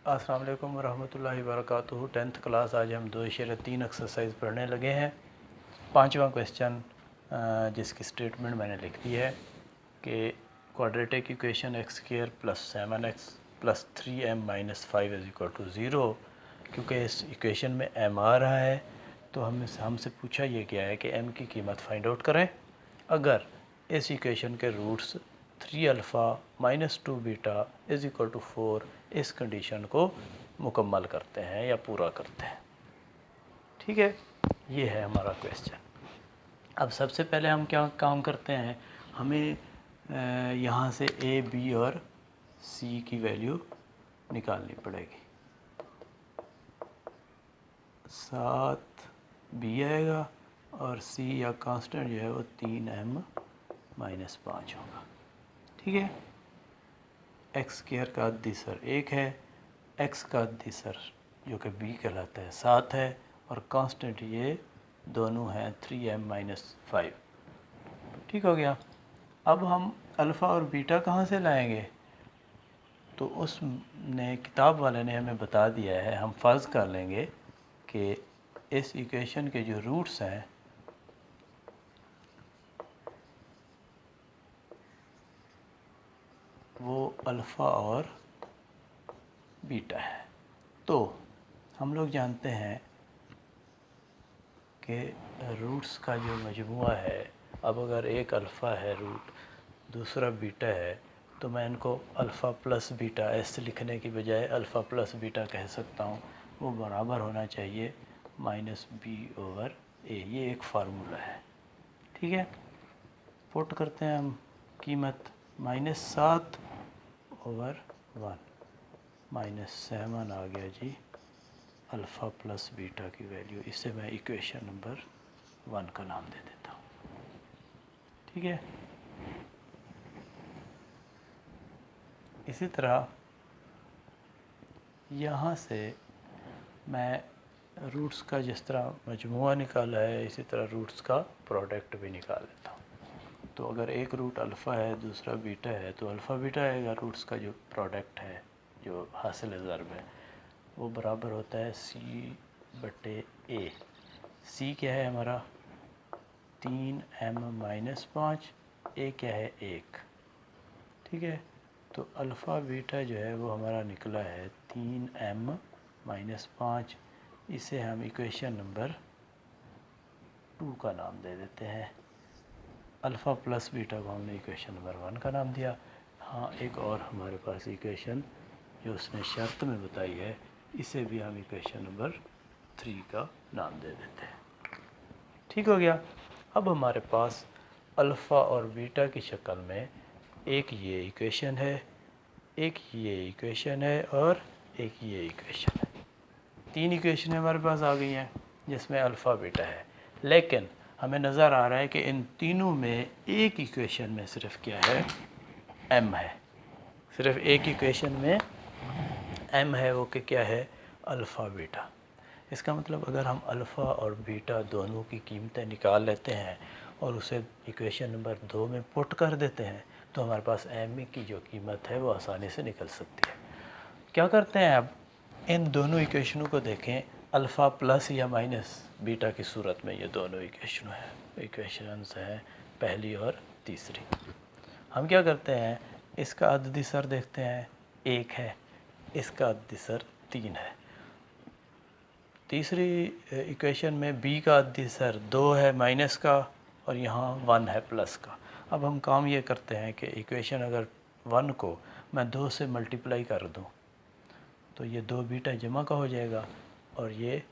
अस्सलाम वालेकुम रहमतुल्लाहि वबरकातुहू। 10th क्लास आज हम 2.3 एक्सरसाइज पढ़ने लगे हैं। पांचवा क्वेश्चन जिसकी स्टेटमेंट मैंने लिख दी है कि quadratic equation X square plus 7x plus 3m minus 5 is equal to 0। क्योंकि इस इक्वेशन में m आ रहा है तो हमसे पूछा ये गया है कि m की कीमत फाइंड आउट करें। अगर इस इक्वेशन के roots 3 alpha minus 2 beta is equal to 4 इस कंडीशन को मुकम्मल करते हैं या पूरा करते हैं। ठीक है, ये है हमारा क्वेश्चन। अब सबसे पहले हम क्या काम करते हैं, हमें यहाँ से ए बी और सी की वैल्यू निकालनी पड़ेगी। 7 बी आएगा और सी या कांस्टेंट जो है वो 3m माइनस 5 होगा। ठीक है, एक्स स्क्वायर का अद्दिसर 1 है, एक्स का अद्दिसर जो कि बी कहलाता है 7 है और कांस्टेंट ये दोनों हैं 3m माइनस 5। ठीक हो गया। अब हम अल्फ़ा और बीटा कहाँ से लाएंगे, तो उसने किताब वाले ने हमें बता दिया है। हम फ़र्ज़ कर लेंगे कि इस इक्वेशन के जो रूट्स हैं वो अल्फ़ा और बीटा है। तो हम लोग जानते हैं कि रूट्स का जो मजमुआ है, अब अगर एक अल्फ़ा है रूट, दूसरा बीटा है, तो मैं इनको अल्फ़ा प्लस बीटा ऐसे लिखने की बजाय अल्फ़ा प्लस बीटा कह सकता हूँ। वो बराबर होना चाहिए माइनस बी ओवर ए। ये एक फार्मूला है। ठीक है, पुट करते हैं हम कीमत -7 ओवर 1 -7 आ गया जी अल्फ़ा प्लस बीटा की वैल्यू। इसे मैं इक्वेशन नंबर 1 का नाम दे देता हूँ। ठीक है, इसी तरह यहाँ से मैं रूट्स का जिस तरह मजमुआ निकाला है, इसी तरह रूट्स का प्रोडक्ट भी निकाल लेता हूँ। तो अगर एक रूट अल्फ़ा है दूसरा बीटा है तो अल्फ़ा बीटा आएगा। रूट्स का जो प्रोडक्ट है, जो हासिल ज़र्ब है, वो बराबर होता है सी बटे ए। सी क्या है हमारा 3m माइनस 5, ए क्या है 1। ठीक है, तो अल्फ़ा बीटा जो है वो हमारा निकला है 3m माइनस 5। इसे हम इक्वेशन नंबर 2 का नाम दे देते हैं। अल्फ़ा प्लस बीटा को हमने इक्वेशन नंबर 1 का नाम दिया। हाँ, एक और हमारे पास इक्वेशन जो उसने शर्त में बताई है, इसे भी हम इक्वेशन नंबर 3 का नाम दे देते हैं। ठीक हो गया। अब हमारे पास अल्फ़ा और बीटा की शक्ल में एक ये इक्वेशन है, एक ये इक्वेशन है और एक ये इक्वेशन है। 3 इक्वेशन हमारे पास आ गई हैं जिसमें अल्फ़ा बीटा है। लेकिन हमें नज़र आ रहा है कि इन तीनों में एक इक्वेशन में सिर्फ क्या है, m है। सिर्फ एक इक्वेशन में m है, वो कि क्या है, अल्फ़ा बीटा। इसका मतलब अगर हम अल्फ़ा और बीटा दोनों की कीमतें निकाल लेते हैं और उसे इक्वेशन नंबर 2 में पुट कर देते हैं तो हमारे पास m की जो कीमत है वो आसानी से निकल सकती है। क्या करते हैं, अब इन दोनों इक्वेशनों को देखें अल्फ़ा प्लस या माइनस बीटा की सूरत में। ये दोनों इक्वेशंस हैं पहली और तीसरी। हम क्या करते हैं, इसका अद्दिसर देखते हैं 1 है, इसका अद्दिसर 3 है। तीसरी इक्वेशन में b का अद्दिसर 2 है माइनस का और यहाँ 1 है प्लस का। अब हम काम ये करते हैं कि इक्वेशन अगर 1 को मैं 2 से मल्टीप्लाई कर दूँ तो ये 2 बीटा जमा का हो जाएगा और ये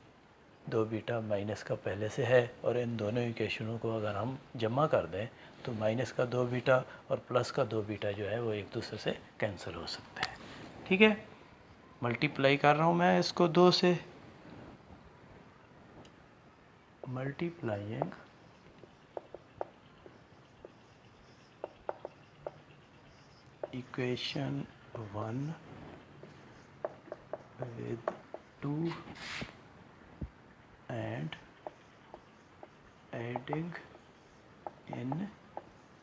2 बीटा माइनस का पहले से है। और इन दोनों इक्वेशनों को अगर हम जमा कर दें तो माइनस का 2 बीटा और प्लस का 2 बीटा जो है वो एक दूसरे से कैंसिल हो सकते हैं। ठीक है, मल्टीप्लाई कर रहा हूँ मैं इसको 2 से, multiplying equation 1 with 2 and adding in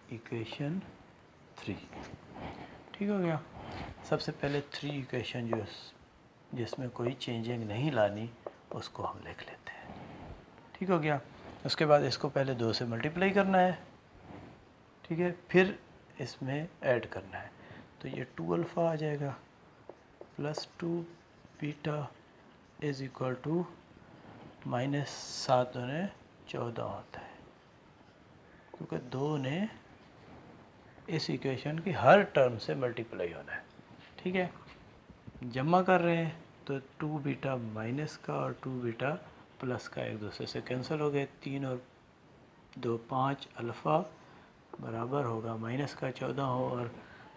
equation 3। ठीक हो गया। सबसे पहले 3 इक्वेशन जो जिसमें कोई चेंजिंग नहीं लानी उसको हम लिख लेते हैं। ठीक हो गया। उसके बाद इसको पहले 2 से मल्टीप्लाई करना है, ठीक है, फिर इसमें ऐड करना है। तो ये 2 अल्फ़ा आ जाएगा plus 2 beta is equal to -7 दूने 14 होता है, क्योंकि 2 ने इस इक्वेशन की हर टर्म से मल्टीप्लाई होना है। ठीक है, जमा कर रहे हैं तो 2 बीटा माइनस का और 2 बीटा प्लस का एक दूसरे से कैंसिल हो गए। 3 और 2 5 अल्फ़ा बराबर होगा माइनस का 14 हो और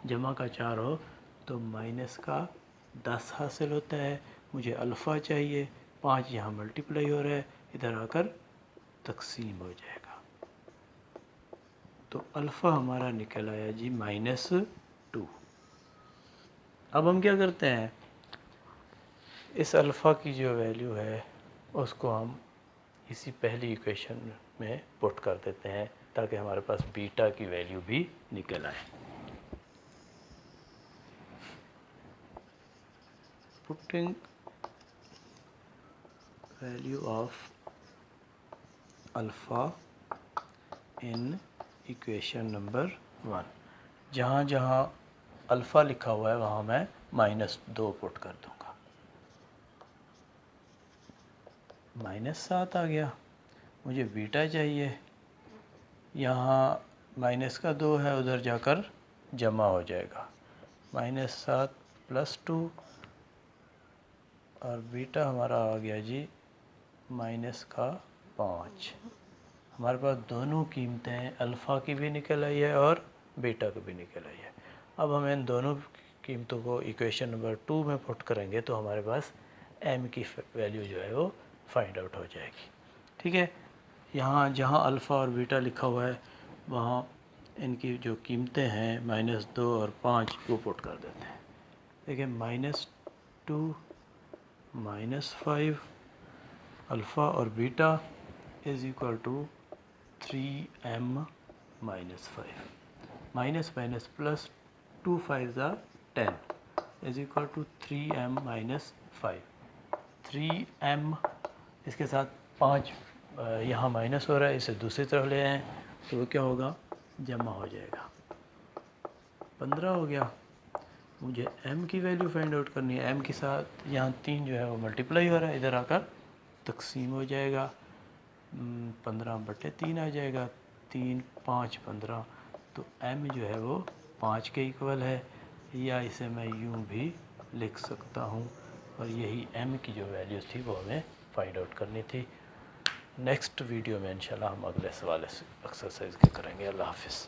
जमा का 4 हो तो माइनस का 10 हासिल होता है। मुझे अल्फ़ा चाहिए, 5 यहाँ मल्टीप्लाई हो रहा है, इधर आकर तकसीम हो जाएगा। तो अल्फ़ा हमारा निकल आया जी -2। अब हम क्या करते हैं, इस अल्फ़ा की जो वैल्यू है उसको हम इसी पहली इक्वेशन में पुट कर देते हैं ताकि हमारे पास बीटा की वैल्यू भी निकल आए। Putting value of alpha in equation number 1, जहाँ जहाँ अल्फ़ा लिखा हुआ है वहाँ मैं -2 पुट कर दूँगा। -7 आ गया। मुझे बीटा चाहिए, यहाँ -2 है, उधर जाकर जमा हो जाएगा। -7 प्लस 2 और बीटा हमारा आ गया जी -5। हमारे पास दोनों कीमतें अल्फ़ा की भी निकल आई है और बीटा की भी निकल आई है। अब हम इन दोनों कीमतों को इक्वेशन नंबर 2 में पुट करेंगे तो हमारे पास m की वैल्यू जो है वो फाइंड आउट हो जाएगी। ठीक है, यहाँ जहाँ अल्फ़ा और बीटा लिखा हुआ है वहाँ इनकी जो कीमतें हैं -2 और 5 वो पुट कर देते हैं। देखिए -2 -5 अल्फ़ा और beta is equal to 3m -5, minus minus plus 2 5 10 is equal to 3m -5। 3m इसके साथ 5 यहाँ माइनस हो रहा है, इसे दूसरी तरफ ले आएँ तो वो क्या होगा, जमा हो जाएगा। 15 हो गया। मुझे m की वैल्यू फाइंड आउट करनी है। m के साथ यहाँ 3 जो है वो मल्टीप्लाई हो रहा है, इधर आकर तकसीम हो जाएगा। 15/3 आ जाएगा। 3 5 15, तो m जो है वो 5 के इक्वल है, या इसे मैं यूँ भी लिख सकता हूँ। और यही m की जो वैल्यू थी वो हमें फाइंड आउट करनी थी। नेक्स्ट वीडियो में इंशाल्लाह हम अगले सवाल एक्सरसाइज के करेंगे। अल्लाह हाफ़िज़।